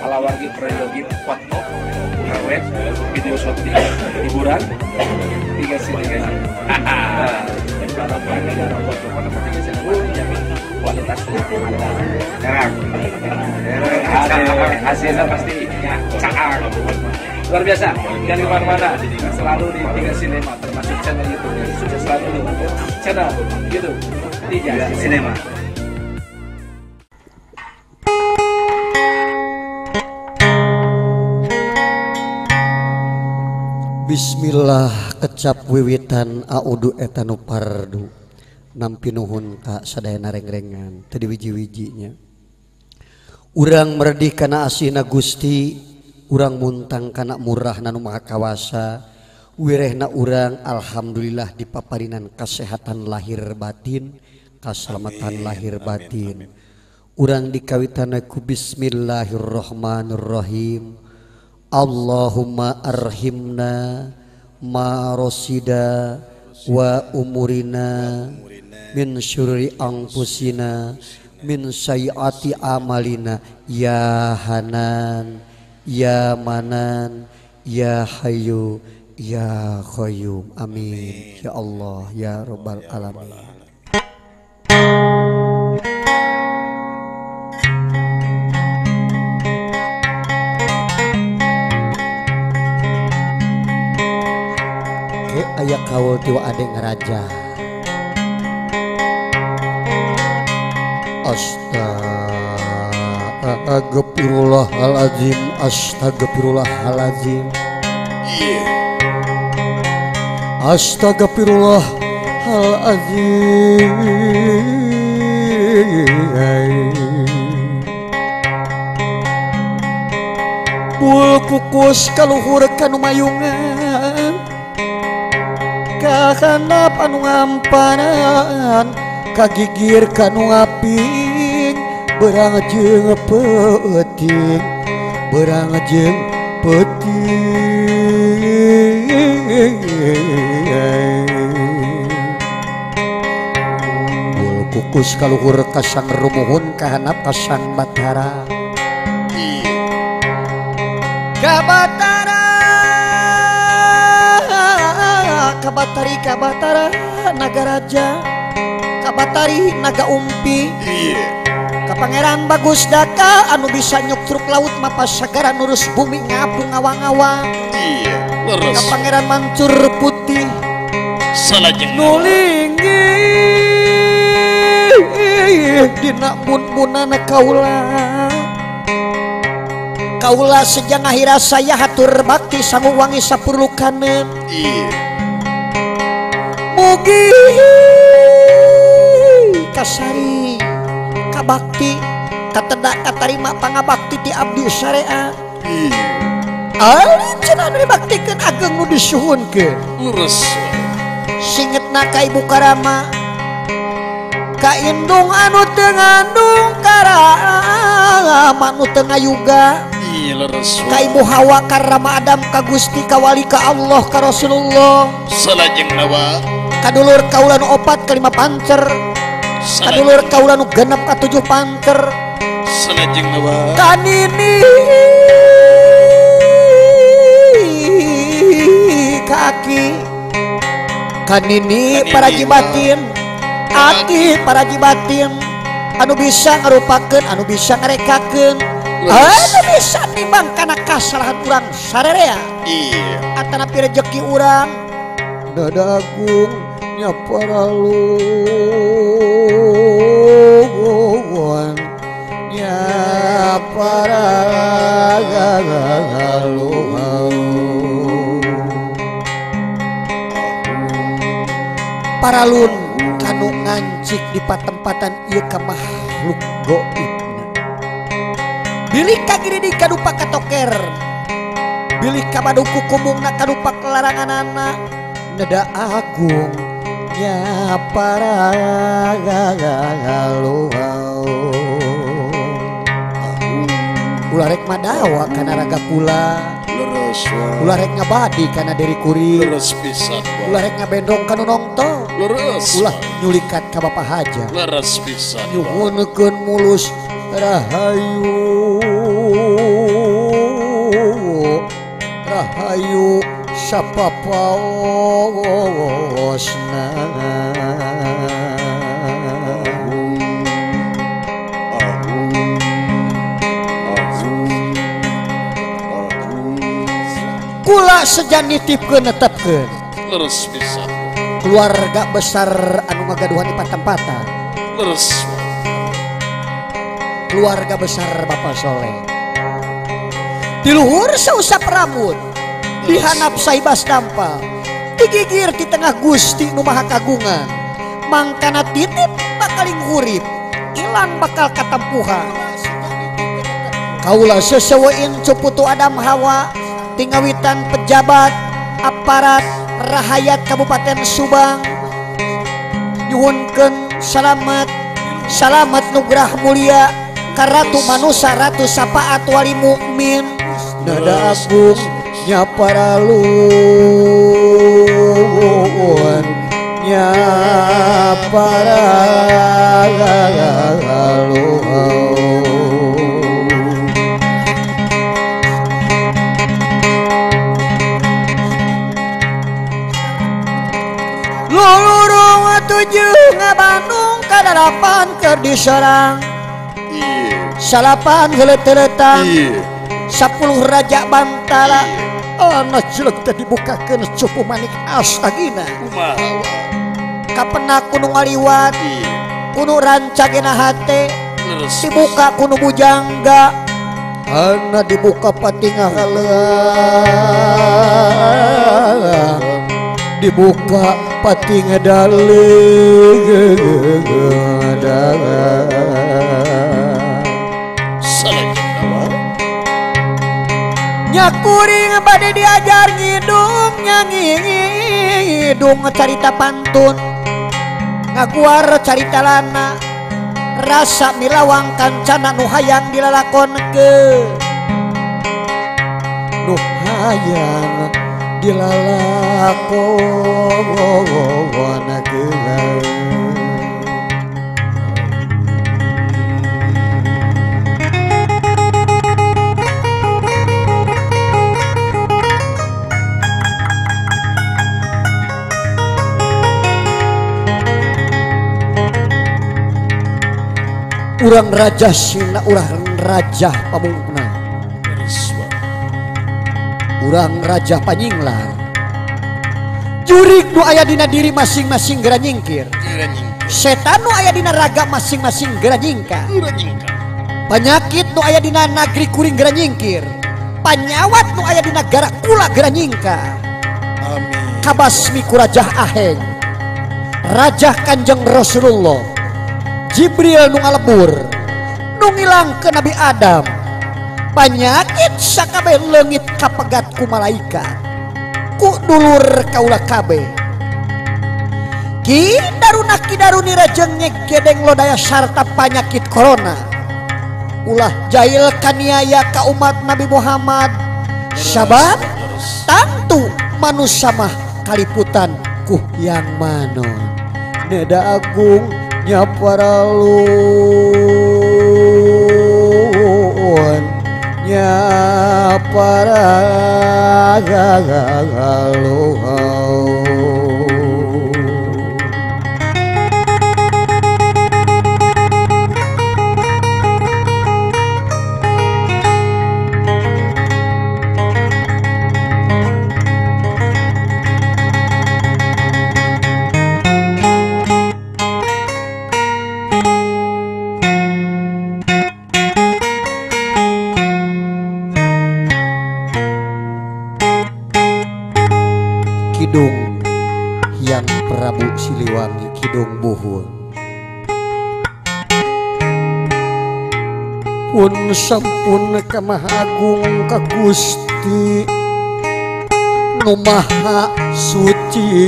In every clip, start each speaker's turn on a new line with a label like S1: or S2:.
S1: kalawargi prayogi foto kawet video syuting hiburan tiga sini guys. Kualitas hasilnya pasti caar luar biasa. Jangan kemana-mana, selalu di Tiga Sinema, termasuk channel YouTube sukses selalu di channel YouTube Tiga Sinema.
S2: Bismillah kecap wiwitan audu etanu pardu nampi nuhun ka sadayana rengrengan tadi wiji-wijinya urang merdi kana asina Gusti urang muntang kana murah nanu maha kawasa wirehna urang alhamdulillah dipaparinan kesehatan lahir batin kaselamatan lahir batin urang dikawitana ku bismillahirrahmanirrahim Allahumma arhimna ma rosida wa umurina min syurri anfusina min sayyiati amalina ya Hanan ya Manan ya Hayyu ya Qayyum amin ya Allah ya Rabbal alamin. Aya kawul tiwa ade ngeraja Astagfirullahaladzim Astagfirullahaladzim Astagfirullahaladzim Bul kukus kaluhur kanu mayungan kahandap anu ngampanan kagigir kanu ngaping berang jeung peuting berang jeung peuting bul kukus kaluhur kasang rumuhun kahandap kasang batara kabatara kabatara naga raja kabatari naga umpi ka pangeran bagus daka anu bisa nyukruk laut mapas sagara nurus bumi ngapung ngawang-ngawang ka pangeran mancur putih salajeng nulinggi dina mun-munana kaula sejang akhirah saya hatur bakti sangu wangi sapurlukaneun mugi kasari kabakti katedak katarima pangabakti ti abdi syariat alin cenah nu dibaktikeun ageng nu disuhunkeun lurus singetna ka ibu karama ka indung anu teu ngandung karama nu teu ngayuga ka ibu Hawa ka Rama Adam ka Gusti ka wali ka Allah ka Rasulullah salajeng nawa kadulur kaula nu 4 ka 5 pancer kadulur kaula nu 6 ka 7 pancer salajeng nawa kanini ka aki kanini para jibatin aki para jibatin anu bisa ngarupakeun anu bisa ngarekakeun anu bisa nimbang kana kasalahan urang sararea atanapi rezeki urang dadagung nya paraluan nya paralun kanu ngancik di patempatan ieu ka makhluk gaib bilih kagiridi kadupa katoker bilih kabaduku kumungna kadupa kelaranganana neda agung nya paragaluhau ulah rek madawa kana raga kula ulah rek ngabadi kana diri kuring ulah rek ngabendong kana nongto ulah nyulikat ka bapa haja nyuhunkeun mulus rahayu sapapaosna kula sejan nitipkeun netepkeun
S3: leres pisan
S2: keluarga besar anu ngagaduhan di patempatan
S3: leres
S2: keluarga besar Bapak Soleh di luhur seusap rambut dihanap saibas dampal digigir di tengah Gusti nu Maha Kagungan mangkana titip bakaling hurip ilang bakal katempuhan kaula sesewein cuputu Adam Hawa tingawitan pejabat aparat rahayat Kabupaten Subang nyuhunkeun salamet nugrah mulia ka Ratu Manusa Ratu Sapaat Wali Mukmin nada agung nya paraluhun nya paraluhun lulurung tujuh Bandung kadalapan keur diserang salapan helet-heletan 10 raja Bantala anak jelek teh dibukakeun cupu manik astagina kapena kudu ngaliwat kudu rancagena hate dibuka kudu bujangga ana dibuka patingah haleuh dibuka patingah daleuh nyakuring bade diajar ngidung ngidung carita pantun ngaguar carita lana rasa milawang kancana nu hayang dilalakonkeun nu hayang dilalakonakeun urang raja sina urang raja pamungkna urang raja panyinglar jurig nu aya dina diri masing-masing geura nyingkir setan nu aya dina raga masing-masing geura nyingka panyakit nu aya dina nagri kuring geura nyingkir panyawat nu aya dina gara kula geura nyingka amin kabasmi ku Rajah Aheng Rajah Kanjeng Rasulullah Jibril nu ngalebur nu ngilang ke Nabi Adam panyakit sakabeh leungit kapegat ku malaikat ku dulur kaula kabeh kidaruna kidaruni rajeng ngegedeng lodaya sarta panyakit corona ulah jail kaniaya ka umat Nabi Muhammad sabab tantu manusia mah kaliputan ku yang manon neda agung nya paraluhun nya paraluhun Kidung yang Prabu Siliwangi Kidung Buhun pun sampun ka Maha Agung ka Gusti nu Maha Suci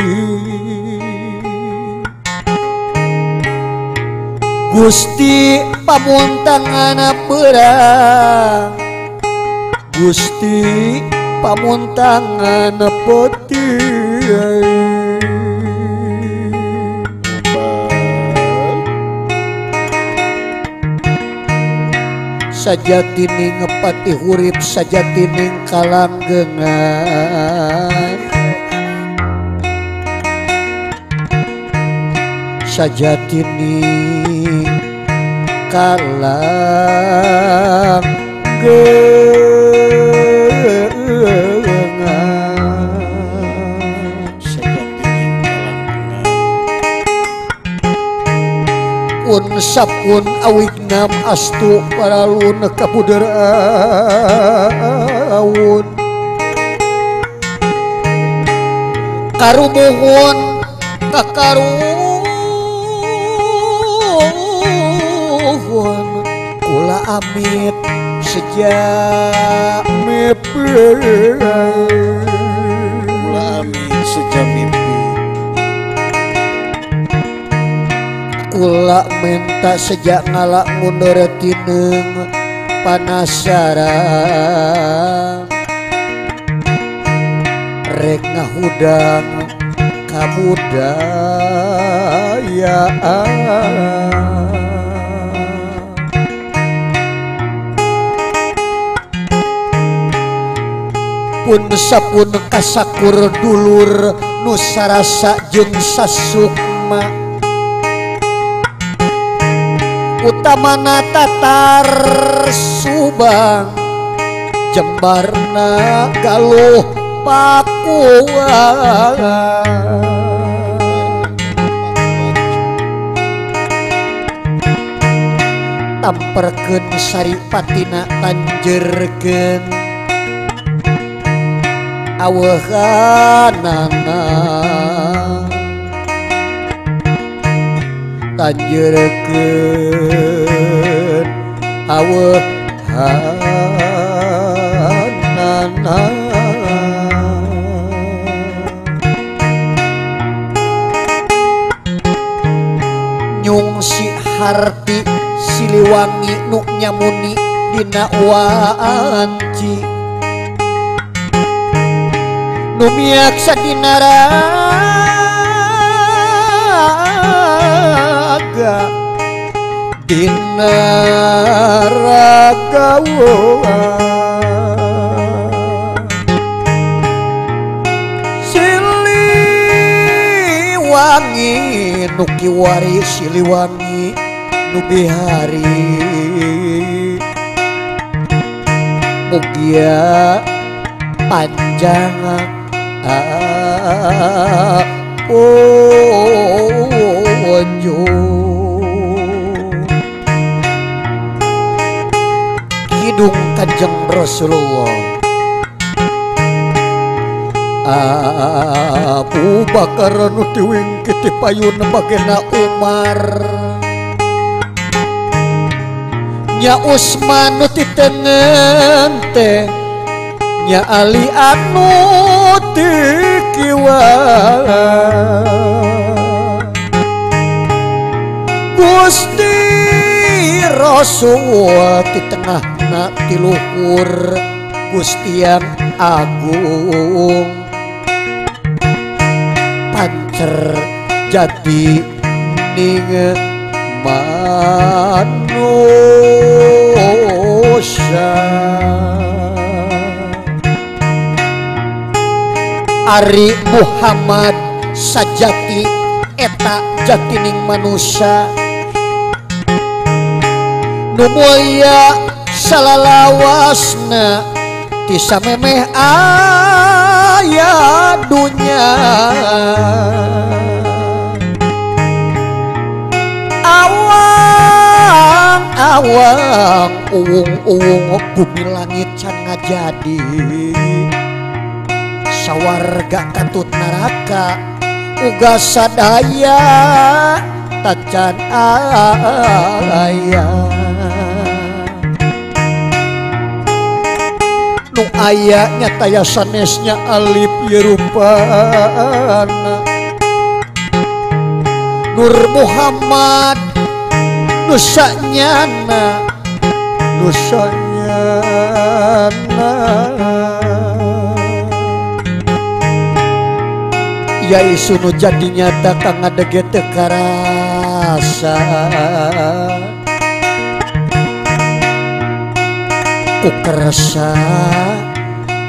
S2: Gusti pamuntangan beurang Gusti pamuntangan peti sajatining ngepati hurip sajatining kalanggengan sajatini kalang pun sapun awig nam astu paralun kapuderaun karumuhun kakaruhun kula amit sejak mimpi kula amit sejak mimpi kula minta sejak ngalak mundur tineng panasaran rek ngahudang kabudayaan pun sapun kasakur dulur nu sarasa jeung sasukma utamana Tatar Subang Jembarna Galuh Pakuan tamperkeun saripatina tanjerkeun awehanana tanjerkeun awehanana nyung si harti Siliwangi nu nyamuni dina wanci nu miaksa dina raga dina ragawa Siliwangi nu kiwari Siliwangi nu bihari mugia panjang onjo hidung Kanjeng Rasulullah Abu Bakar nu diwingkit di payun bagena Umar nya Usman nu titengen teh nya Ali anu tikiwa Gusti Rasul di tengahna ti luhur Gusti yang agung pancer jadi ning manusia Ari Muhammad sajati eta jatining manusia nu mulya salalawasna ti samemeh aya dunya awang uwung-uwung bumi langit can ngajadi sawarga katut neraka uga sadaya tacan aya nu aya nyataya sanesnya alif yerupana Nur Muhammad nusanyana ya isu nu jadi nyata kang ngadege teu karasa ku kerasa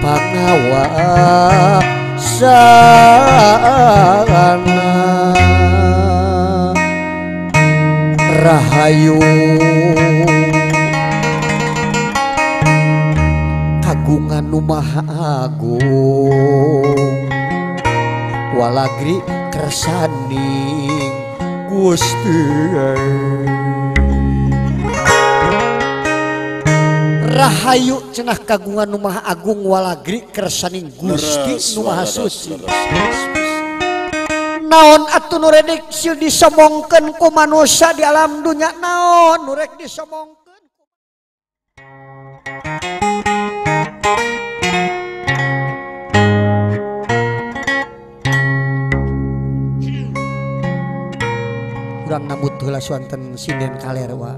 S2: pangawasana Rahayu kagungan nu maha agung walagri kersaning Gusti Rahayu cenah kagungan nu maha agung walagri kersaning Gusti nu maha suci naon atuh nu rek disomongkeun ku manusia di alam dunya naon nu rek disomongkeun urang nambut heula swanten sinden kalerwa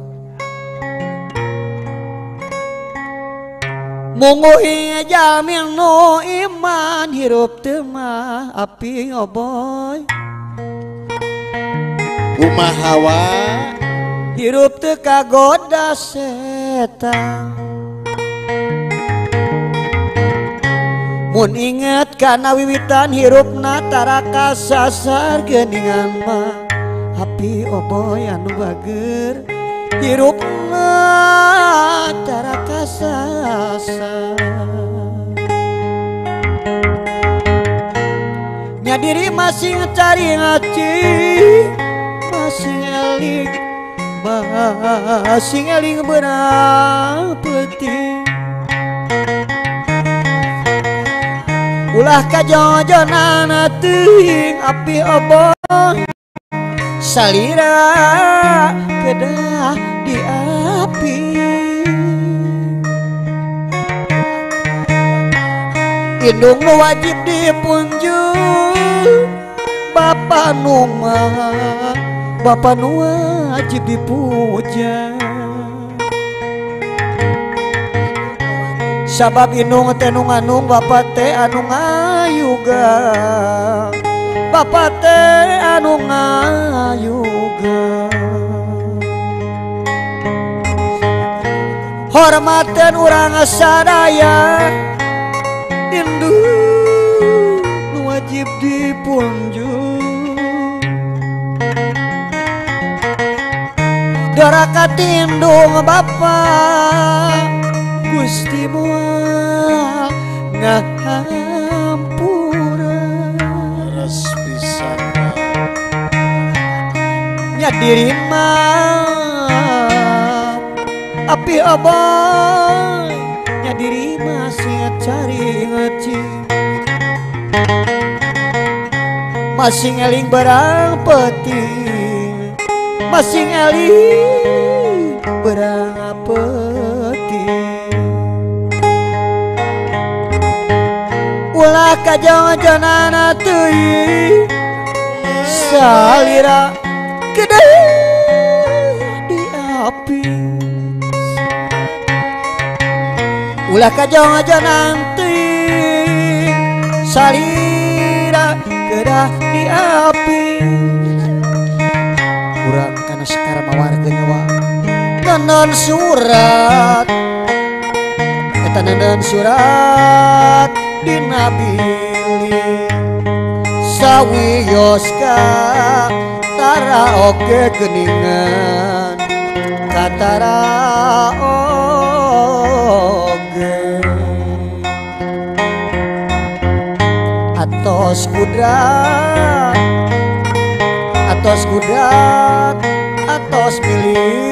S2: munggu ieu jalmi nu iman hirup teu mah api oboy
S3: kumaha wa
S2: hirup teu kagoda setan mun inget kana wiwitan hirupna tara kasasar geuningan mah api oboy anu bager hirupna tara kasasar nya diri masih ngecari ngaci masih ngeling beunang peuting ulah kajojonana teuing api oboy salira kedah di api indung nu wajib dipunjung Bapa nu wajib dipuja sabab indung teh nu ngandung Bapa teh anu ngayuga Bapa teh anu ngayuga hormaten urang sadaya indung nu wajib dipunjung darakat indung Bapa Gusti moal ngahampura nya diri mah api oboy nya diri masih cari ngeci masih ngeling barang peuting masih ngeling barang peuting ulah kajojonana teuing salira kedah di api ulah kajojonan teuing salira kedah di api urang kana sekarang mawarkeun nyawa nenon surat eta nenon surat dina bili sawios ka tara oge geuningan katara oge atos kudrat atos milih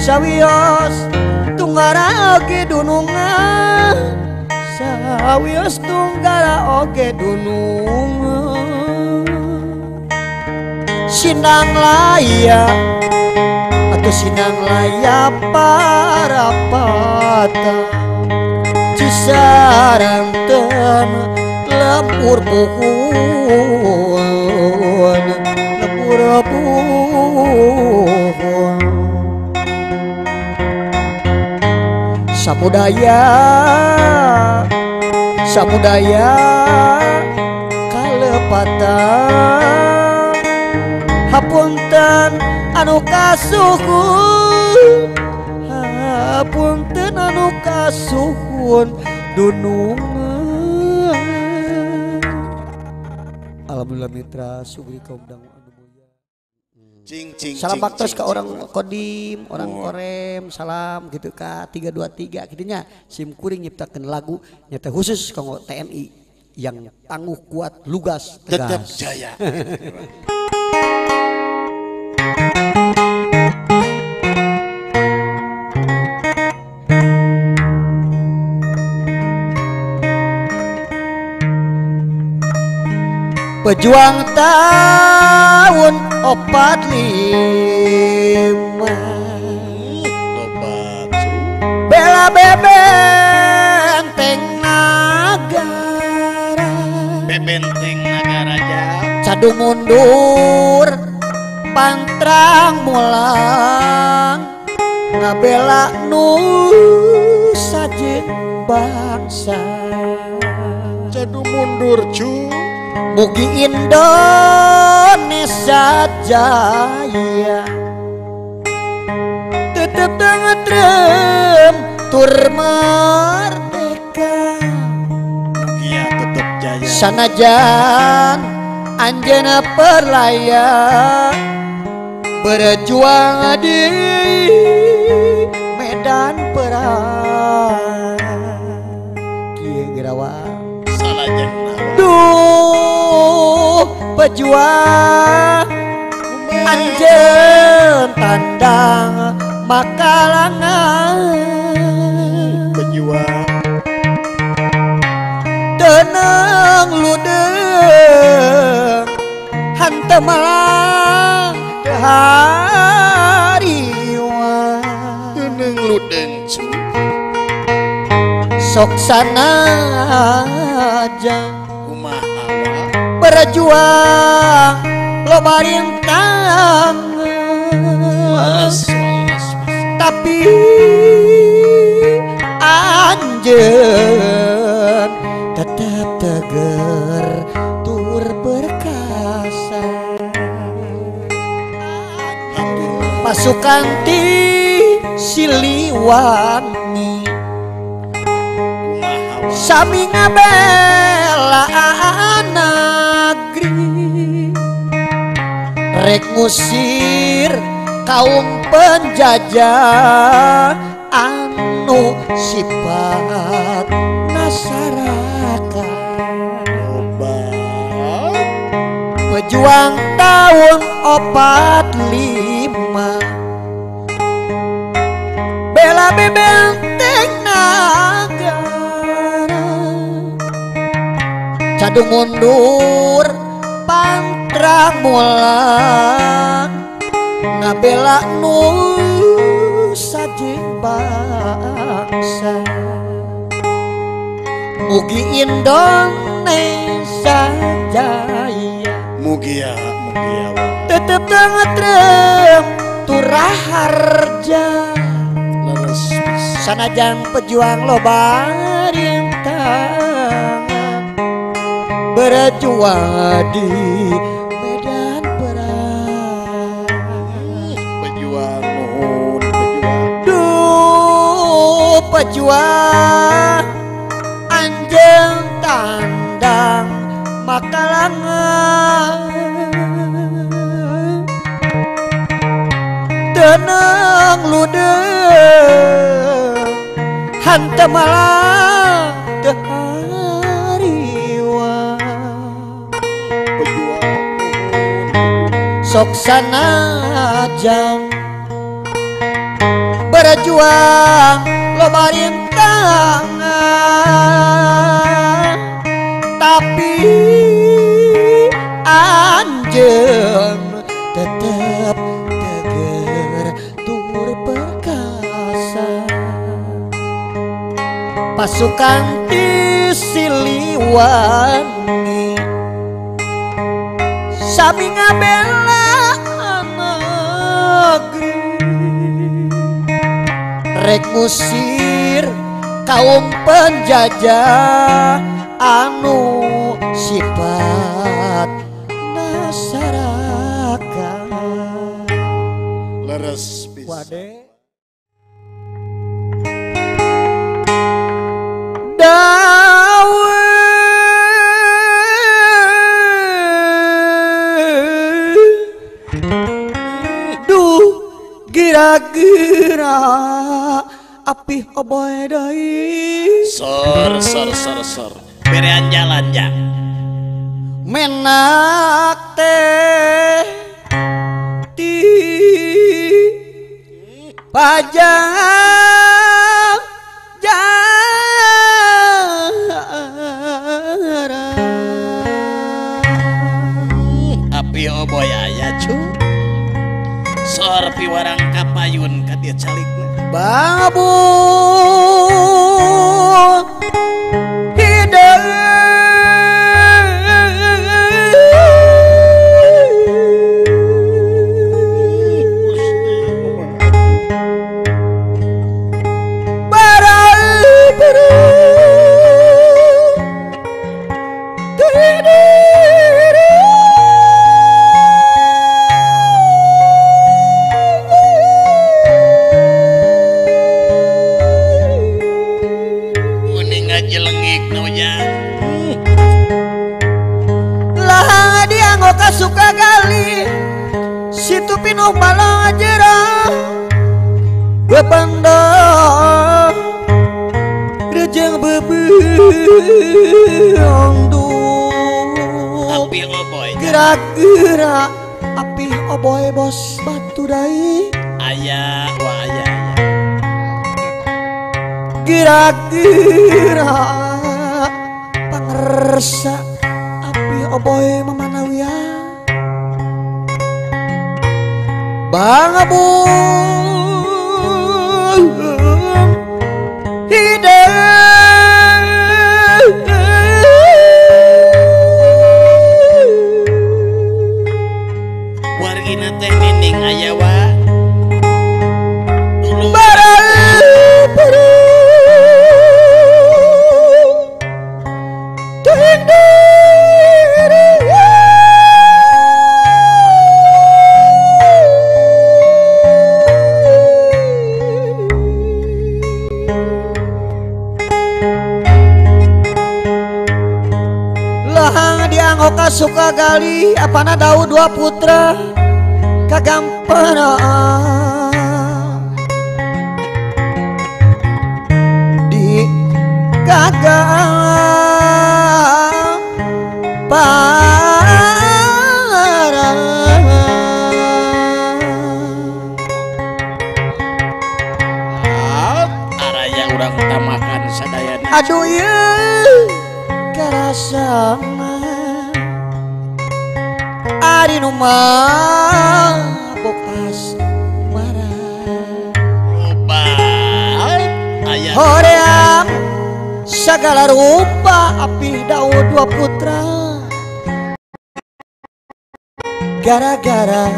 S2: sawios tunggara oge dunungan sawios tunggara oge dunungan sinang laya atau sinang laya para pata cisaranten lempur buhun lempur buhun samudaya kalepatan hapunten anu kasuhun hapunten anu kasuhun dunungan alhamdulillah mitra sugri kaum dangu Salam baktos ke orang Kodim, orang Korem, salam gitu ka 323 gitunya. Sim kuring nyiptakeun lagu nyata khusus kanggo TNI yang tangguh kuat lugas
S3: Tetap
S2: tegas.
S3: jaya.
S2: Pejuang tahun 45
S3: Obat.
S2: bela bebenteng nagara
S3: Bebenteng negara jauh.
S2: cadu mundur pantrang mulang ngabela nusa jeung bangsa
S3: Jadu mundur cu.
S2: mugi Indonesia jaya tetep tengetrem tur merdeka
S3: Iya tetap jaya.
S2: sanajan anjeunna perlaya berjuang di medan perang kieu gerawa
S3: Salajeng nawa.
S2: duh pejuang anjeun tandang makalangan
S3: Pejuang.
S2: tenang ludeng hante malang hariwa
S3: Teneng ludeng cu.
S2: sok sanajan
S3: Kumaha awak.
S2: berjuang loba rintang
S3: Waras.
S2: tapi anjeun tetap teger tur perkasa pasukan ti Siliwangi
S3: Kumaha awak.
S2: sami ngabela negeri rek ngusir kaum penjajah anu sifat masyarakat
S3: Obat.
S2: pejuang tahun 45 bela bebenteng nagara cadu mundur pantrang mulang ngabela nusa jeung bangsa mugi Indonesia jaya
S3: Mugi awak.
S2: tetep tengetrem turah harja
S3: Leres pisan.
S2: sanajan pejuang loba rintangan berjuang di medan perang
S3: Pejuang nuhun pejuang.
S2: duh pejuang anjeun tandang makalangan tenang ludeng hante malang teu hariwa
S3: Pejuang nuhun.
S2: sok sanajan berjuang loba rintangan tapi anjeun tetep teger tur perkasa pasukan ti Siliwangi sami ngabela negeri rek ngusir kaum penjajah anu sifat masyarakat
S3: Leres pisan.
S2: wade dawe gerak api oboy deui
S3: Sor. Berean jalan ya.
S2: menak teh di pajang
S3: Api oboy aya cu. Sor piwarang kapayun ka dia calikna.
S2: babu suka gali situ pinuh bala jera bebanda rejeng bebeong du
S3: api oboy
S2: gerak-gerak api oboy bos batu dai
S3: aya
S2: gerak-gerak pangersa api oboy memanawian bangabung hidup
S3: wargina teh nining aya wa dulu
S2: Oka suka gali apana Daud dua putra kagampana di kagampana
S3: araya urang utamakan sadayana
S2: aduh ya karasa Ari numah bokas marah
S3: obat aya
S2: hoream segala rupa api Daud dua putra gara-gara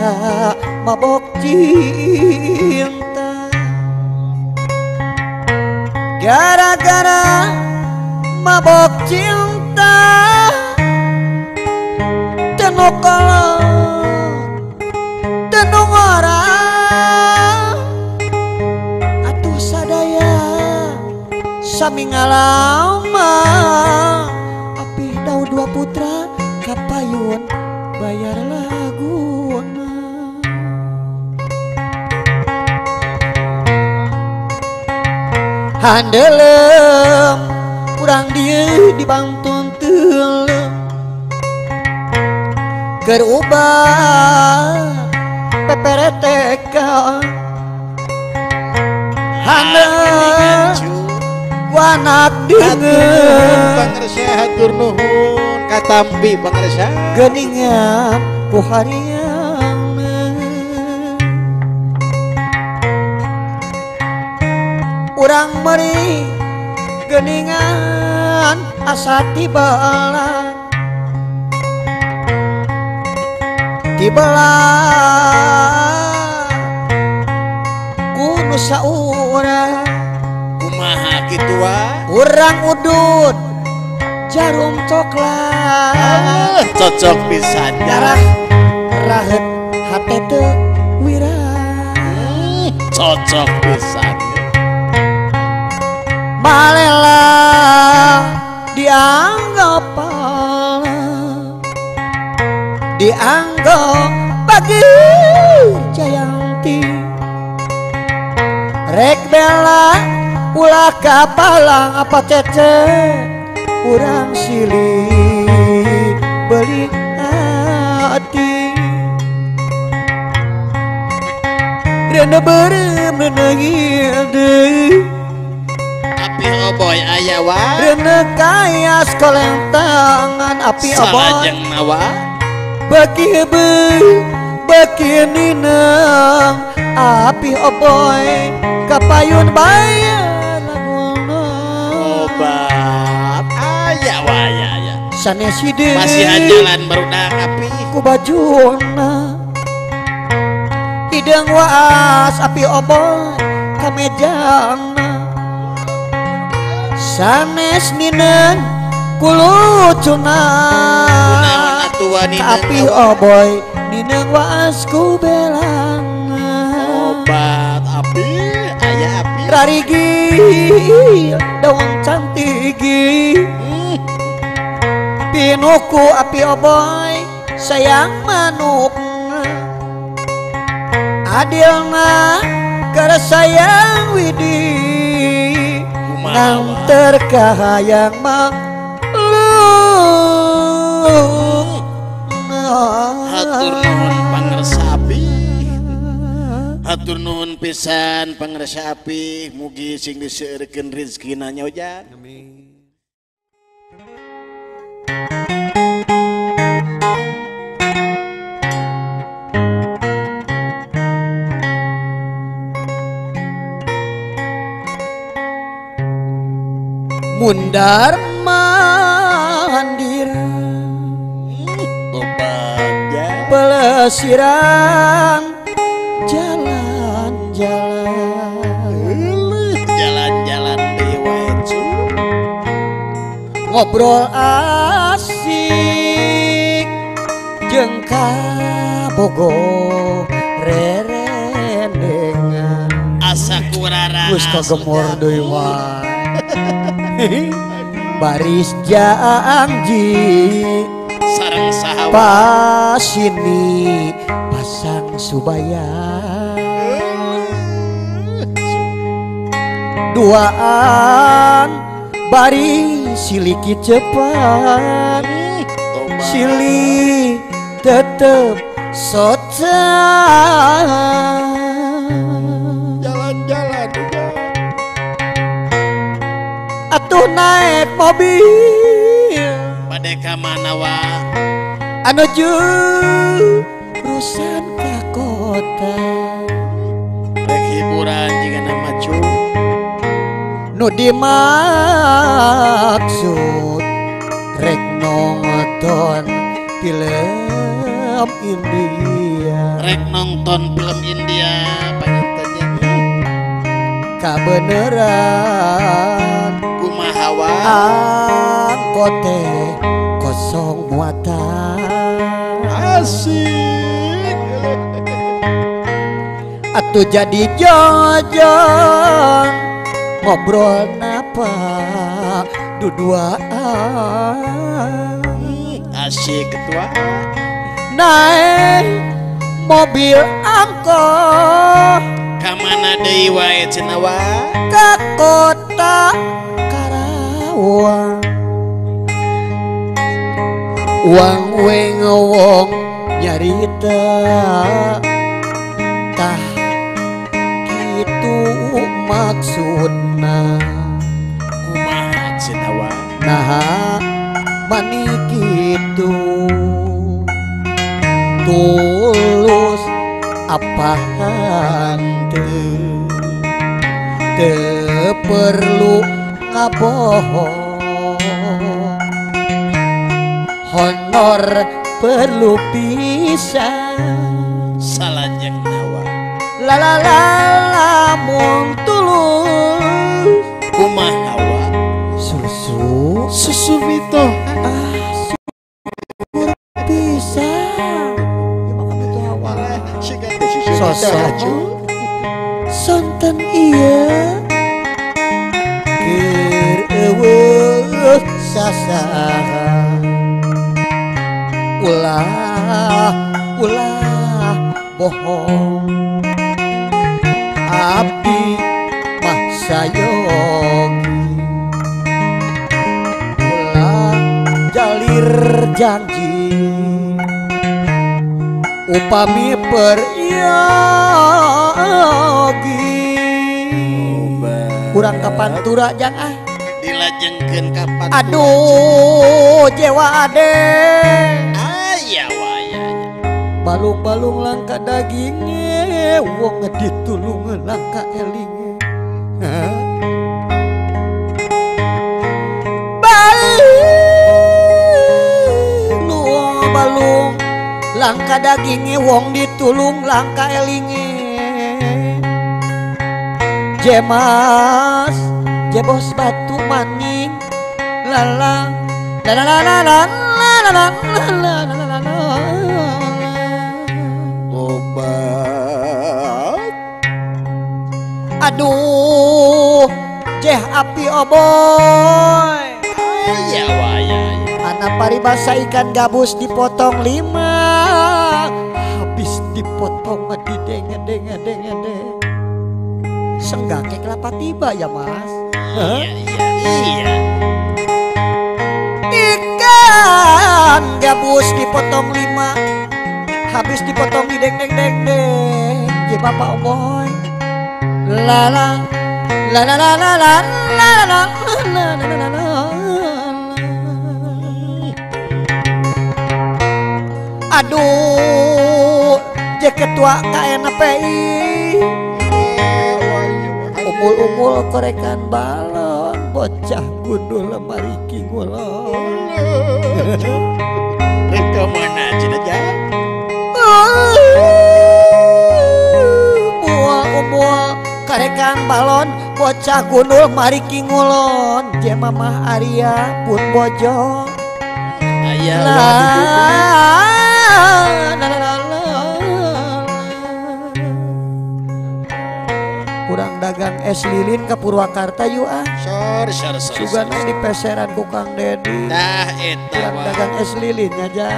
S2: mabok cinta gara-gara mabok cinta tenung orang atuh sadaya sami ngalama api Daud dua putra kapayun bayar laguna handelem urang dieu dibantun teuleuh kerubah PPRTK hana wanak dengan
S3: pangarsa hatur nuhun katampi pangarsa
S2: geningan puharian urang meri geningan asa tibala dibelah kuno saurang
S3: kumaha kitu wa
S2: urang udut jarum coklat
S3: cocok pisan
S2: darah rahet hate teu wira
S3: cocok pisan
S2: malela dianggap dianggap bagi Jayanti rek bela ulah kapalang apa cece urang silih beli hati rena bere menangil deui
S3: api oboy aya wa
S2: rena kaya sekoleng tangan api oboy
S3: salajeng nawa
S2: beki ninang api oboy kapayun bayar laguna
S3: obat aya wa aya
S2: sanes hideung
S3: masih jalan barudak api
S2: ku bajuna hideung waas api oboy kamejana sanes ninang kulucuna api oboy ninang waas ku belana
S3: obat api aya api
S2: rarigi daun cantigi pinuku api oboy sayang manukna adilna keur sayang widi nganter kahayang mang
S3: hatur nuhun pangersapi hatur nuhun pisan pangersapi mugi sing diseurekeun rezekina nyaojang amin
S2: mundar mandir pelesiran
S3: jalan-jalan dewa
S2: ngobrol asik jeung kabogo rerendengan
S3: asa kurara
S2: geus kagemor deui mah baris janji
S3: sareng sahabat
S2: pas ini pasang subaya duaan bari siliki cepat silih tetep socan
S3: jalan-jalan
S2: atuh naik mobil
S3: pada ka mana wa
S2: anu jurusan ka kota
S3: rek hiburan jeung nama cu
S2: nu dimaksud rek nonton film India
S3: rek nonton film India panjenengan
S2: kabeneran
S3: kumaha wa
S2: angkote kosong muatan
S3: asik
S2: atuh jadi jajan ngobrol napa duduaan
S3: asik ketua
S2: naik mobil angkot
S3: kamana deui wae cenah wa
S2: ka kota Karawang uang wengowong nyarita tah kitu maksudna
S3: kumaha cenah wa
S2: nah mani kitu tulus apa hanteu teu perlu ngabohong honor perlu pisan
S3: salajeng nawa
S2: lamun tulus
S3: kumaha wa
S2: susu
S3: mito
S2: pisan sosok sonten iya keur eueuh sasaha ulah bohong api yogi ulah jalir janji upami peryogi kurang kapan tura jang
S3: dilajengkeun kapan
S2: aduh jewa ade
S3: aya waya
S2: balung-balung langka dagingnya wong ditulung langka elinge balung langka dagingnya wong ditulung langka elinge jemas jebos batu maning lala lala lala lala lala lala lala
S3: obat
S2: aduh jeh api oboy
S3: aya waya
S2: anak paribasa ikan gabus dipotong 5 habis dipotong dideng senggake kelapa tiba ya mas
S3: iya
S2: ikan gabus dipotong 5 habis dipotong dideng ya bapak oboy lala lala lala lala lala lala aduh je ketua KNPI umul-umul korekan balon bocah gundul lemari kingulon
S3: reka mana cenah
S2: mual korekan balon bocah gundul mari kingulon je mamah Arya pun bojo
S3: aya
S2: kurang dagang es lilin ke Purwakarta yuk
S3: sor
S2: sugana di peseran ku Kang Dedi
S3: nah eta
S2: kurang dagang es lilin aja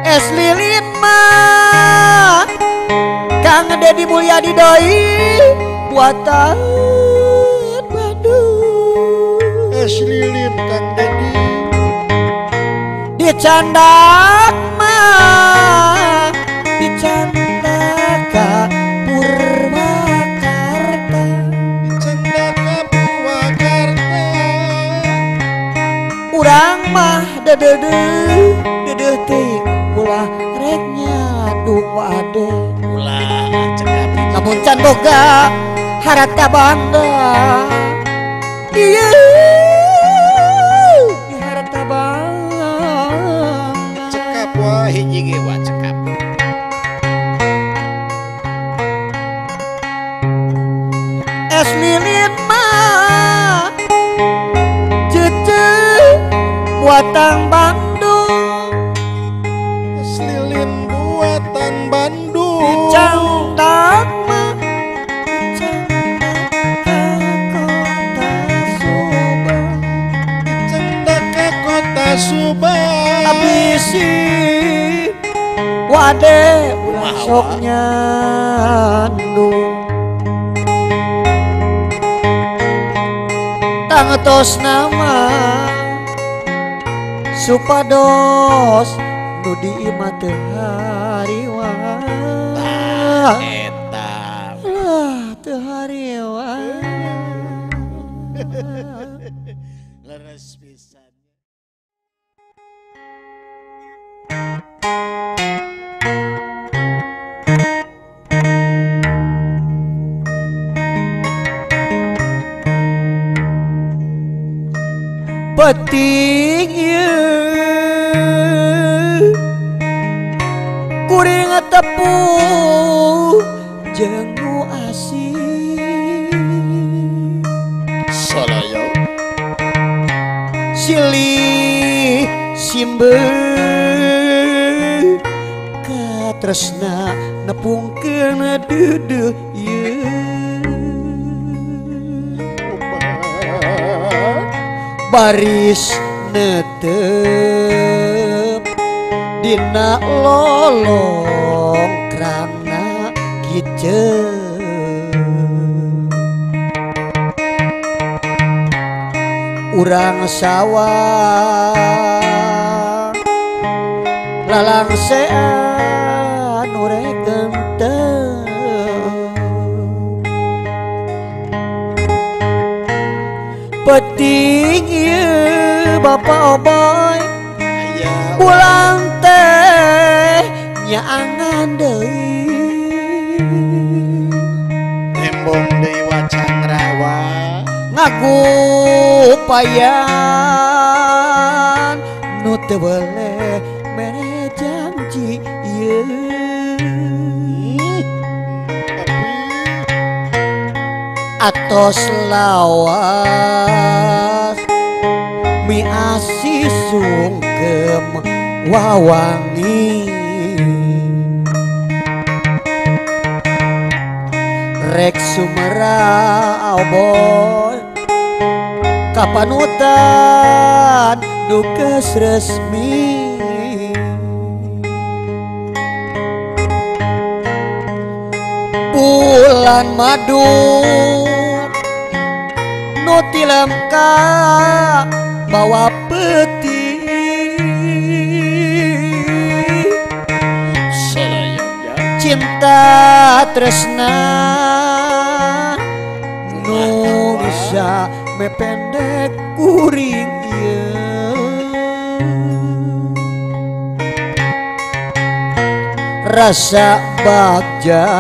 S2: es lilin mah Kang Dedi Mulyadi doi buatan Bandung
S3: es lilin Kang Dedi
S2: dicandak mah dicandak ka Purwakarta
S3: Cendaka Purwakarta
S2: urang mah dedeuh teuing ulah rek nyadu wade
S3: ulah cekap
S2: lamun can boga harata bangga ieu harata bangga
S3: cekap wah hiji ge wah cekap
S2: es lilin mah cece buatan Bandung
S3: es lilin buatan Bandung
S2: dicandak mah dicandak
S3: Cendaka kota Subang
S2: abisi wade ulah sok nyandu tangetos nama supados nu diimah teu hariwa
S3: eta
S2: teu hariwa
S3: leres pisan
S2: penting kuring tepung jeung nu asin
S3: salayo
S2: silih simbe katresna nepungkeun deudeuh ieu baris netep dina lolong krana kiceung urang sawah lalang sean urek genteng penting ieu bapak oboy pulang teh nyaangan deui
S3: embong deui wacan rawa
S2: ngagupayan nu teu boleh mere janji ieu atos lawas mi asih sungkem wawangi rek sumera boy kapanutan dukes resmi bulan madu nu tilem ka bawa peti cinta tresna nu bisa mependek kuring ieu rasa bagja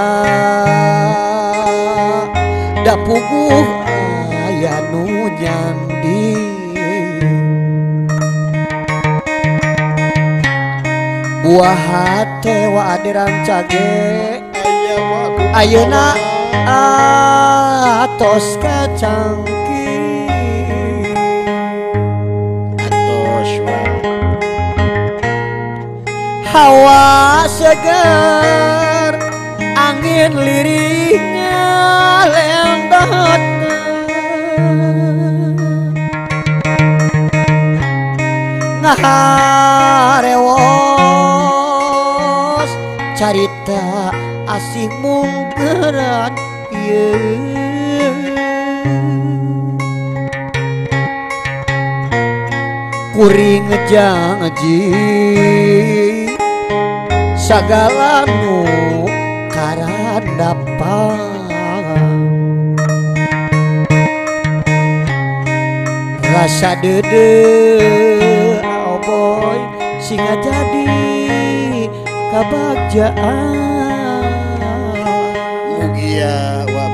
S2: da puguh aya nu nyandi buah hate wa aderan cage ayeuna atos kacangki
S3: atos wa
S2: hawa segar angin lirihnya lendat ngaharewos carita asih mungkeran ieu kuring janji sagala nu karandapang rasa dede oh boy singa jadi kebahagiaan
S3: mugia wa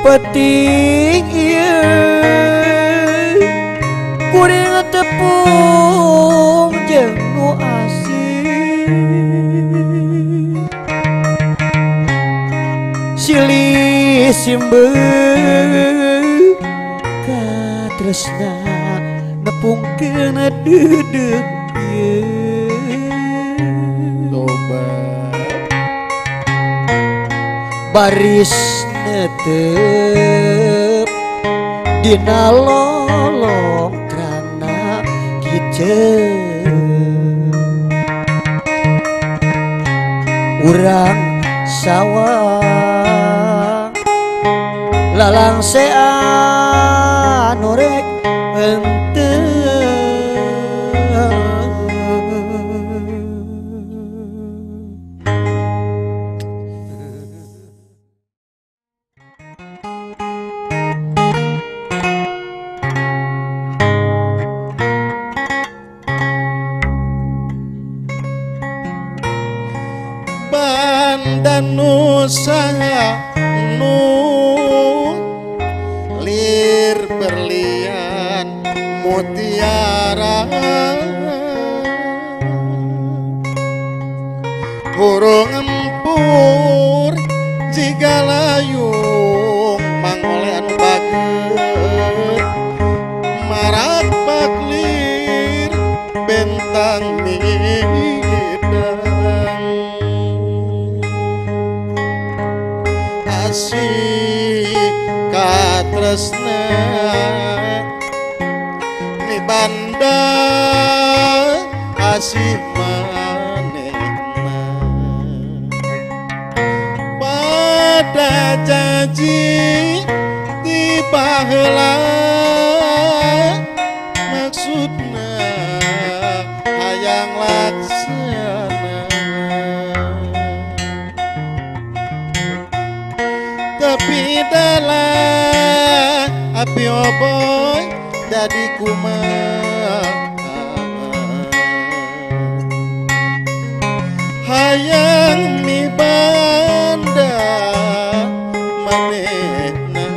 S2: penting ieu kuring tepung jeung nu asih silih simbeu tresna nepungkeun deudeg ieu
S3: loba
S2: baris netep dina lolong krana kiceun urang sawah lalang sean urek henteu
S3: banda nusa nu lir berlian mutiara burung empur jika layung mangolean baget marak baklir bentang midang asih katresna mi banda asih manehna pada janji tiba baheula maksudna hayang laksana tapi dalah api oboy jadi kumaha hayang mibanda manehna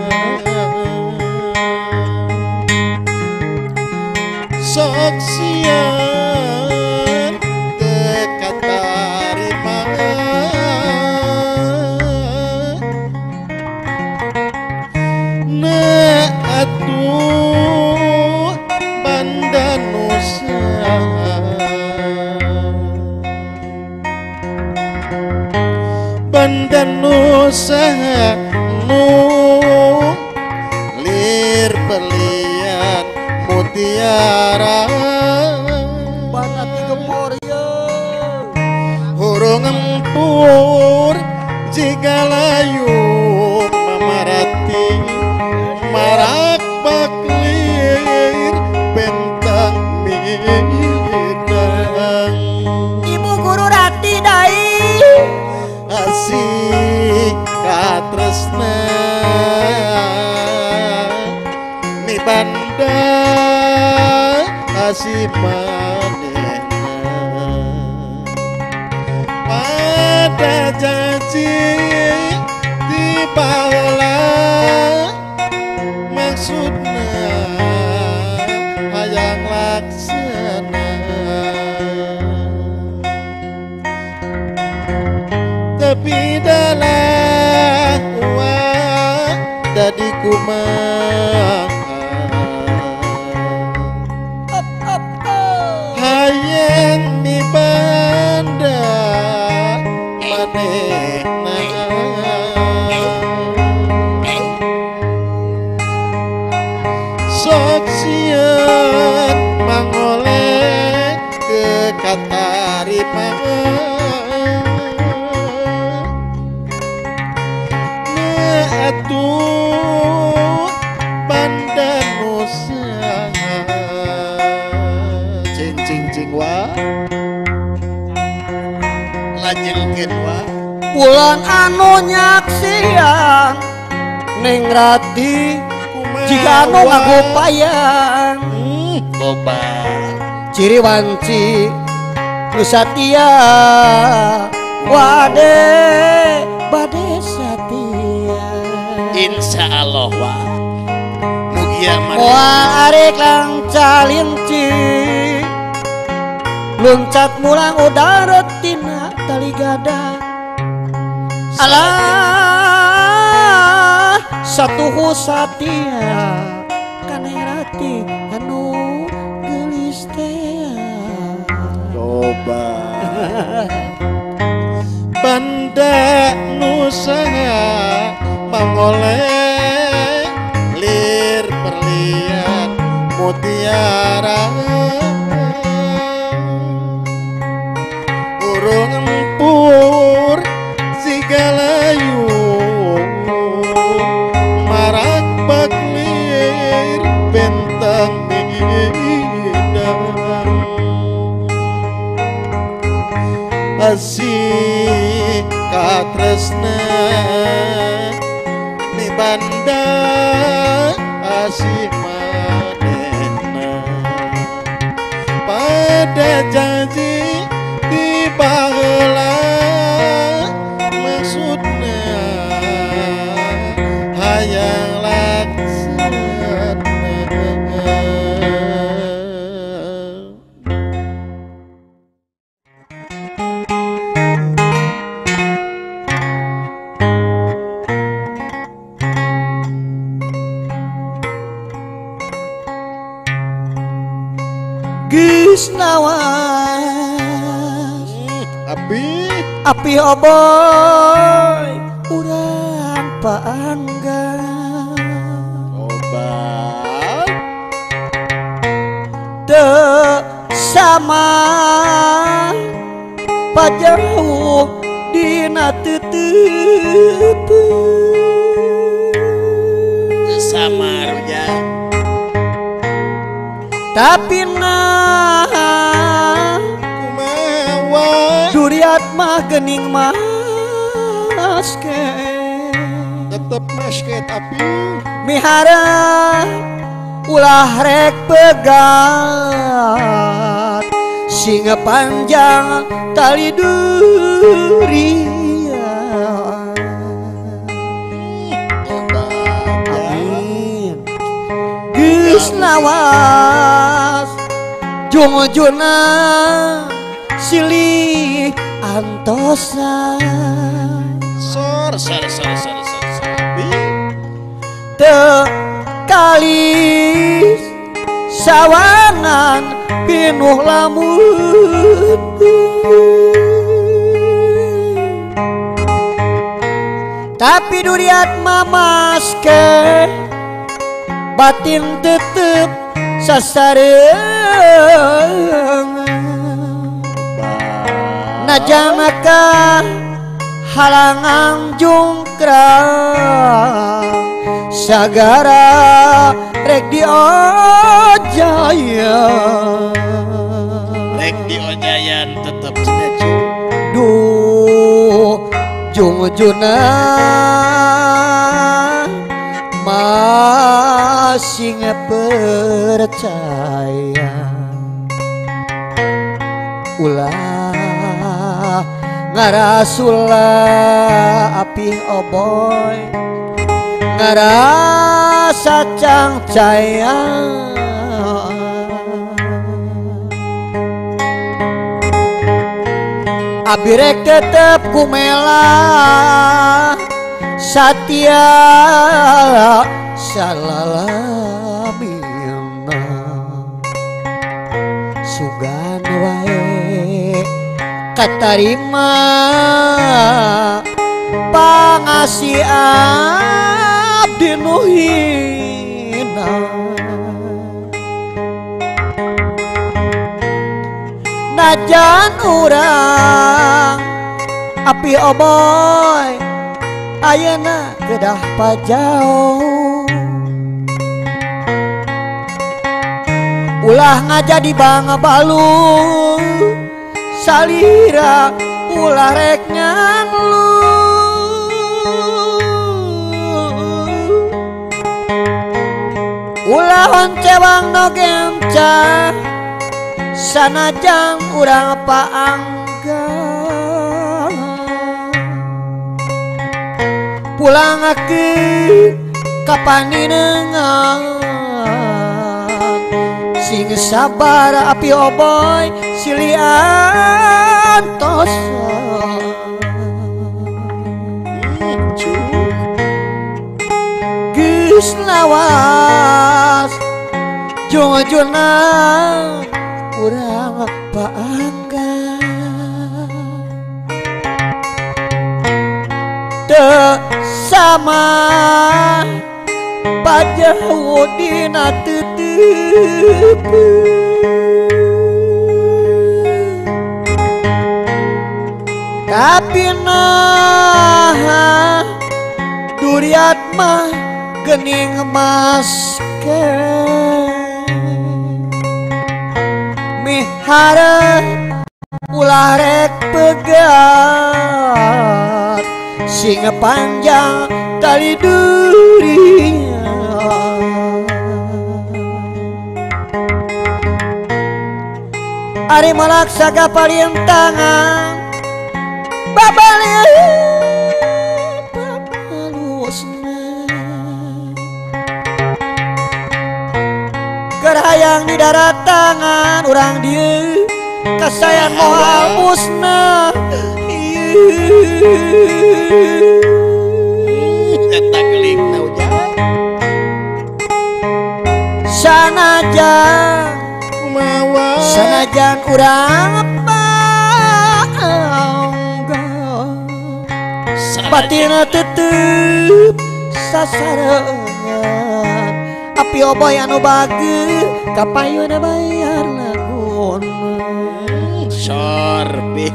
S3: sok sieun teu katarima na atuh banda nusa banda nusa nu lir belian mutiara
S2: bana tigempor ya
S3: hurung empur jika layung mamarati marak baklir bentang midang
S2: ibu guru rati dai
S3: asih katresna mi banda asih manehna pada janji di baheula maksudna hayang laksana tapi dalah uang dadi kumaha hayang mibanda manehna sok sieun mangoleh ke katarima atuh banda nusa cing wa lajengkeun wa
S2: bulan anu nyaksian Neng Rati jika anu ngagupayan
S3: loba
S2: ciri wanci Nusatia wade bade satia
S3: insyaallah wa mugia
S2: moal arek lang calinci luncat mulang udara tina tali gada alah satu satia Kaneng Rati anu gelis teh
S3: loba banda nusa pangoleh lir perlian mutiara urung empur sigalayung marak baklir bentang midang asih katresna mi banda asih manehna pada janji di baheula maksudna hayang laksana
S2: geus nawas api oboy urang paanggan
S3: obat
S2: teu sama pajauh dina teuteupeuh
S3: samar
S2: tapi duriat mah gening maske
S3: tetep maske tapi
S2: mihara ulah rek pegat singa panjang tali durian. Geus lawas jungujuna silih antosa
S3: sor
S2: teu kalis sawangan pinuh lamun tapi duriat mamaske batin tetep sasareng najanaka halangan jungkrang sagara rek diojaya
S3: rek diojayan tetep senacu
S2: duh jungujuna masih percaya ulah ngarasulah api oboy ngarasa cangcaya abirek tetep kumela satya salalamina sugan wae katarima pangasih abdi nu hina najan urang api oboy ayeuna kedah pajau ulah ngajadi bangga balu salira ulah rek nyanglu ulah oncewang nogemca sanajan urang paangga pulang ke kapaninengan sing sabar api oboy silian tosa geus lawas jujurna urang paangga teu sama pajauh dina tetep tapi nah duriat mah gening maske mihara ulah rek pegat singa panjang tali durian ari malaksa kapalin tangan babalik babalusna gerhayang di darat tangan urang dieu kasayan moal musna
S3: eta geling naujan
S2: sanajan urang bangga batina tetep sasarengan api oboy anu bage kapayuna bayar lagun
S3: sorbi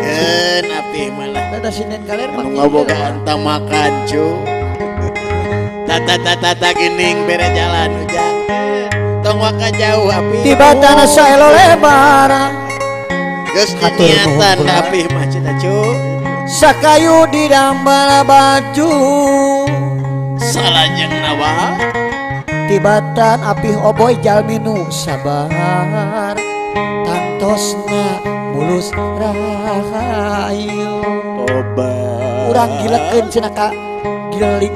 S3: gen api malah
S2: ada sinen kaler
S3: anu ngaboga anta makan cu tata gening bere jalan ujang tong waka jauh api
S2: tiba tanah saelo lebar
S3: geus
S2: Hatur
S3: niatan
S2: nuhun.
S3: api mah cenah cu
S2: sakayu didambal baju
S3: salajeng nawa
S2: tibatan api oboy jalminu sabar tantosna mulus rahayu
S3: tobat
S2: urang gilekeun cenah ka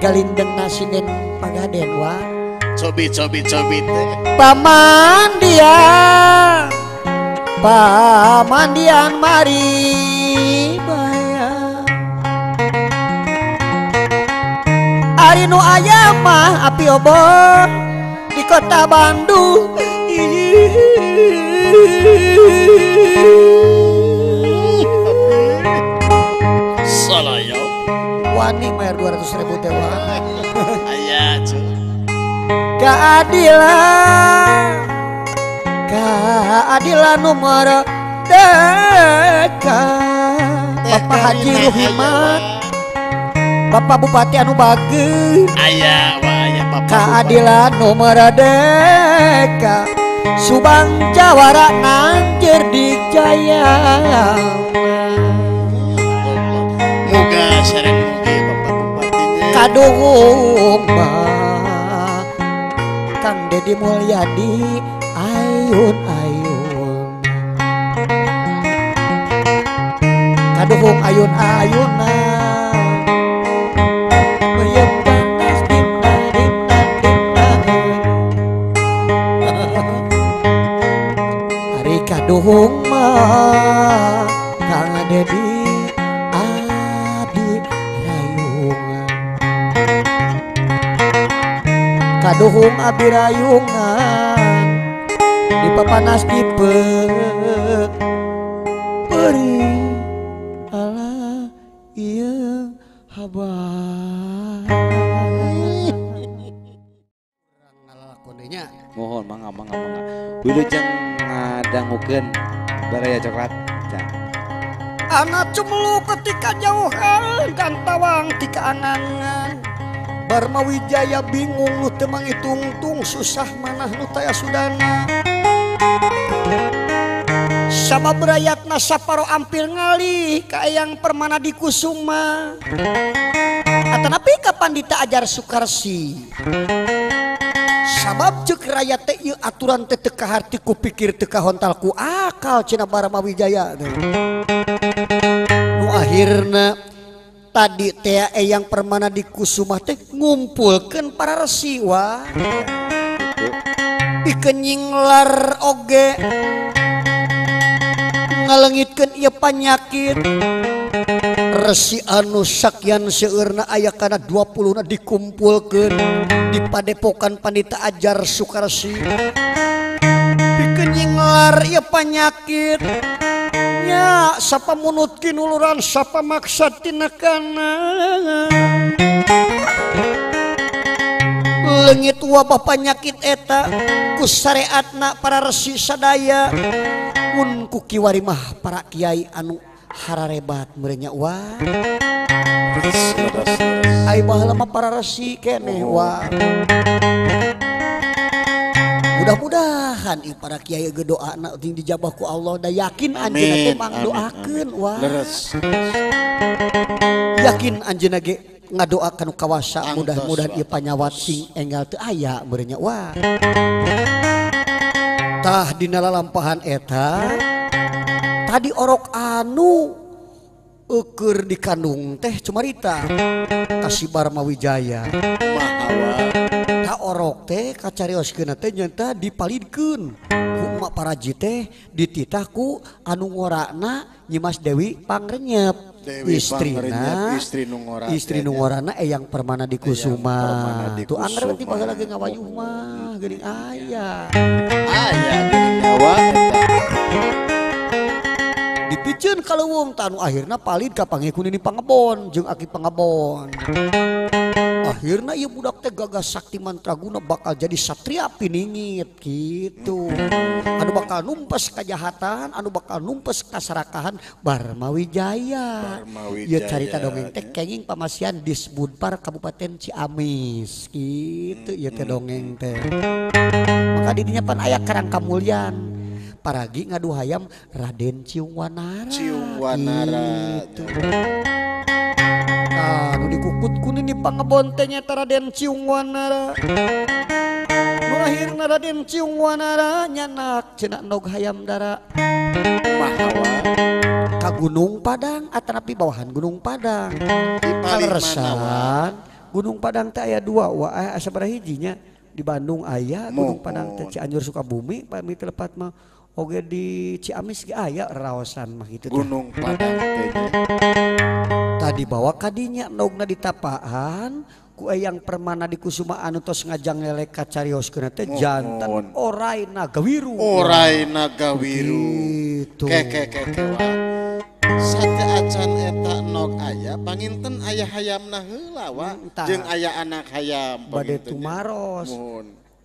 S2: galindeng nasinen pagaden wa
S3: cobit teh
S2: pamandian mari bayar ari nu aya mah api obor di kota Bandung
S3: salayo
S2: wani bayar 200.000 teh wani
S3: aya cu
S2: keadilan nomor deka Bapak Haji Ruhimat Bapak Bupati anu bageun
S3: aya Bapak
S2: keadilan nomor deka Subang Jawara Nanjer di Jaya
S3: muga sareng mugi Bapak Bupatinya
S2: kaduhung Kang Dedi Mulyadi ayun-ayun kaduhung ayun-ayunan meyeban es hari kaduhung mah Kang Dedi Adi Rayungan kaduhung abi rayungan di papanas di peri ala iya habar ngalakonenya
S3: mohon mangga wilujeng ngadangukeun baraya coklat can
S2: anak cumlu ketika jauhan dan tawang tika angangan Barma Wijaya bingung nu teu mangitungtung susah manah nu taya sudana sabab rayatna saparo ampil ngalih ka eyang Permana di Kusuma atanapi ka Pandita Ajar Sukarsi sabab ceuk rakyat teh ieu aturan teh teu kaharti ku pikir teu kahontal ku akal cenah Barma Wijaya nu akhirna tadi teh eyang Permana di Kusuma teh ngumpulkeun para resi wah dikenying lar oge ngalengitkeun ieu panyakit resi anu sakyan seueurna aya kana 20 dikumpulkeun di padepokan Pandita Ajar Sukarsi dikenying lar ieu panyakit nya sapa munutkeun uluran sapa maksad tinakana leungit wabah panyakit eta ku syariatna para resi sadaya mun ku kiwari mah para kiai anu hararebat merenya wah ai baheula mah para resi keneh wah mudah-mudahan para kiai ge doana ting dijabah ku Allah da yakin anjeunna teh mangdoakeun wah
S3: leres
S2: yakin anjeunna ge ngadoakeun kawasa mudah-mudahan ieu panyawat sing enggal teu aya meureunnya wah tah dina lalampahan eta tadi orok anu keur dikandung teh cumarita kasih Barma Wijaya
S3: mahawa
S2: ka orok teh kacarioskeun teh nyata dipalidkeun ku mak paraji teh dititah ku anu ngorana Nyimas Dewi Pangrenyep istri nu ngorana eyang Permana di Kusuma tuh anggar ti baheula lagi ngawayuh mah geuning aya
S3: geuning nyawa
S2: dipikeun kaleuweung tanu akhirna palid ka pangikun ini Pangebon jeung Aki Pangebon Akhirnya ieu budak teh Gagas Sakti Mantraguna bakal jadi satria piningit gitu. Anu bakal numpes kejahatan, anu bakal numpes kasarakahan Barmawijaya. Ieu carita dongeng teh kenging pamasian Disbudpar Kabupaten Ciamis gitu ieu teh dongeng teh. Maka didinya pan aya Karang Kamulyan. Paragi ngadu hayam Raden Ciungwanara. Gitu. Nu dikukut kuning di pangabontenya Raden Ciungwanara. Nu akhirna Raden Ciungwanara nyanak cenah nog hayam dara Mahawa ka Gunung Padang atanapi bawahan Gunung Padang. Kaleresan Gunung Padang teh aya 2 aya sabaraha hijinya di Bandung aya Gunung Padang teh Cianjur Sukabumi pami telepat mah oge di Ciamis ge aya raosan mah gitu
S3: Gunung Padang teh.
S2: Tadi bawa kadinya nogna ditapaan ku eyang Permana di Kusuma anu tos ngajang ngelek ka carioskeun teh jantan Oray Nagawiru.
S3: Oray Nagawiru.
S2: Gitu.
S3: Ke sate acan eta nog aya panginten aya hayamna heula wa jeung aya anak hayam
S2: bade tumaros.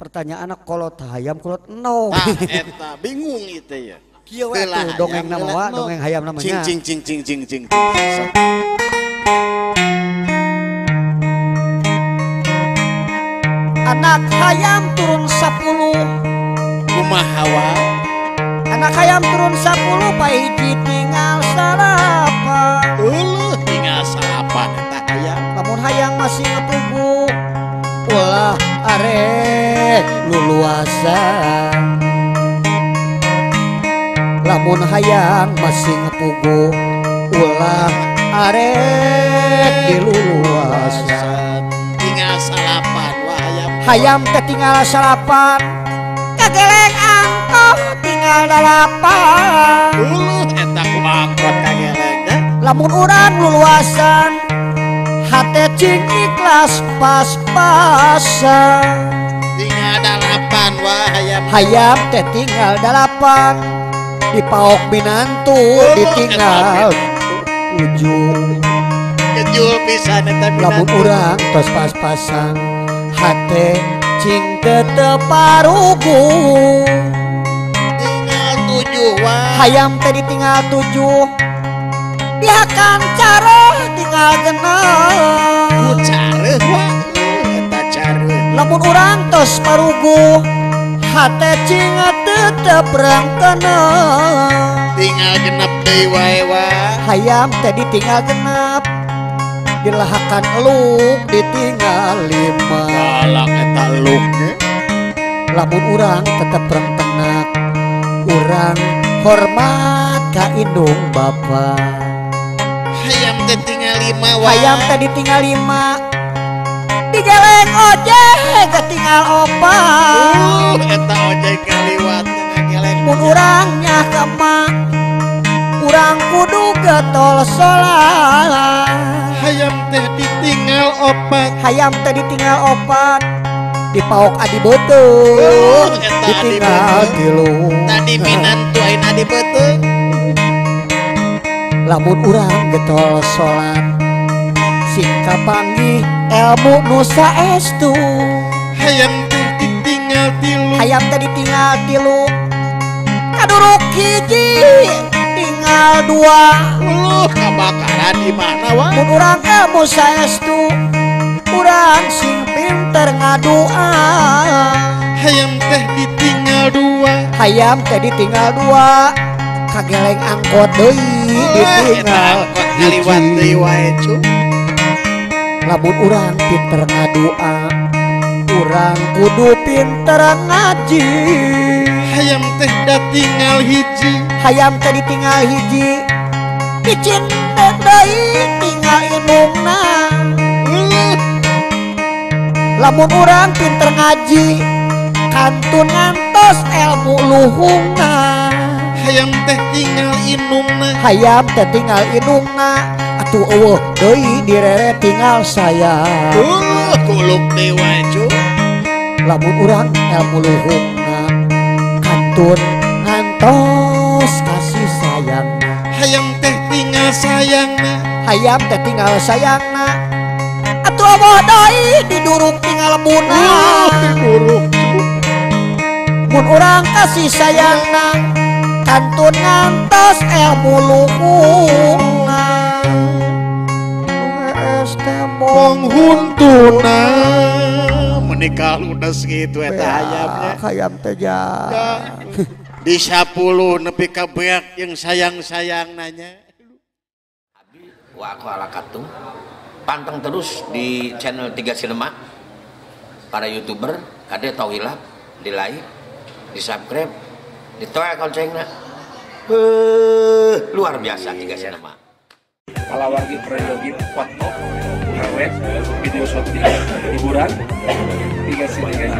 S2: Pertanyaan anak kolot hayam kolot enog.
S3: Eta bingung itu ya.
S2: Kieu atuh dongeng nama wa dongeng hayam namanya.
S3: Cing.
S2: Anak hayam turun 10
S3: kumaha wa?
S2: Anak hayam turun 10 pahiji tinggal salapan.
S3: Tinggal salapan eta hayam.
S2: Lamun hayang masih ngepugu ulah arek luluasan. Lamun hayang masih ngepugu ulah arek diluluasan.
S3: Tinggal salapan wah
S2: hayam teh tinggal salapan kageleng angkot tinggal 8.
S3: Eta ku angkot kageleng dah.
S2: Lamun urang luluasan hate cing ikhlas pas-pasan.
S3: Tinggal 8 wah
S2: hayam teh tinggal 8 di paok binantu ditinggal 7.
S3: Kejul pisan eta binantu.
S2: Lamun urang tos pas-pasan hate cing tetep parugu.
S3: Tinggal 7 wah.
S2: Hayam teh ditinggal 7 dihakan careuh tinggal 6.
S3: Careuh wah eta careuh.
S2: Lamun urang tos parugu hate cing tetep rangkena.
S3: Tinggal genep deui wae wah.
S2: Hayam teh ditinggal genep dilahakan eluk ditinggal 5.
S3: Galak eta eluknya.
S2: Lamun urang tetep rangkenak urang hormat ka indung bapa.
S3: Hayam teh tinggal 5 wah.
S2: Hayam teh ditinggal 5 digeleng ojek ketinggal 4.
S3: Eta ojek ngaliwat ngageleng.
S2: Mun urang nya ka mak urang kudu getol salat.
S3: Hayam teh ditinggal 4.
S2: Hayam teh ditinggal 4 di paok adi beuteung ditinggal 3.
S3: Tadi minantu ayeuna di beuteung.
S2: Lamun urang getol salat sing kapanggih ilmu nu saestu.
S3: Hayam teh ditinggal 3.
S2: Hayam teh ditinggal 3 kaduruk hiji tinggal 2.
S3: Kabakaran di mana wah?
S2: Mun urang ilmu saestu urang sing pinter ngadua.
S3: Hayam teh ditinggal 2.
S2: Hayam teh ditinggal 2 kageleng angkot deui ditinggal
S3: ngaliwat deui wae cu.
S2: Lamun urang pinter ngadua urang kudu pinter ngaji.
S3: Hayam teh da tinggal hiji.
S2: Hayam teh ditinggal hiji dicin deui tinggal indungna. Lamun urang pinter ngaji kantun ngantos ilmu luhungna.
S3: Hayam teh tinggal indungna.
S2: Hayam teh tinggal indungna atuh eueuh deui direre tinggal sayang.
S3: Kuluk deui wae cu.
S2: Lamun urang ilmu luhungna kantun ngantos kasih sayangna.
S3: Hayam teh tinggal sayangna.
S2: Hayam teh tinggal sayangna atuh loboh deui diduruk tinggal bunang mun urang kasih sayangna kantun ngantos ilmu luhungan
S3: penghuntuna menikah ludes gitu eta hayamnya
S2: hayam teh ja
S3: di 10 nepi ka beak yang sayang-sayang nanya
S4: wa aku ala katung panteng terus di channel 3 Cinema para youtuber kade tau hilap di like di subscribe di toel koncengna luar biasa 3 Cinema
S1: kalau wargi proyogi foto awet video shooting hiburan 3 Cinema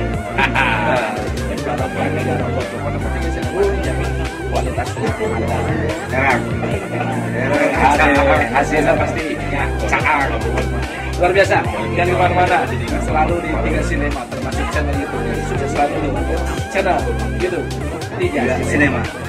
S1: kalau negara foto pada 3 Cinema kualitas hasilnya pasti caar luar biasa dan di mana-mana selalu di 3 Cinema termasuk channel YouTube sukses selalu channel YouTube 3 Cinema.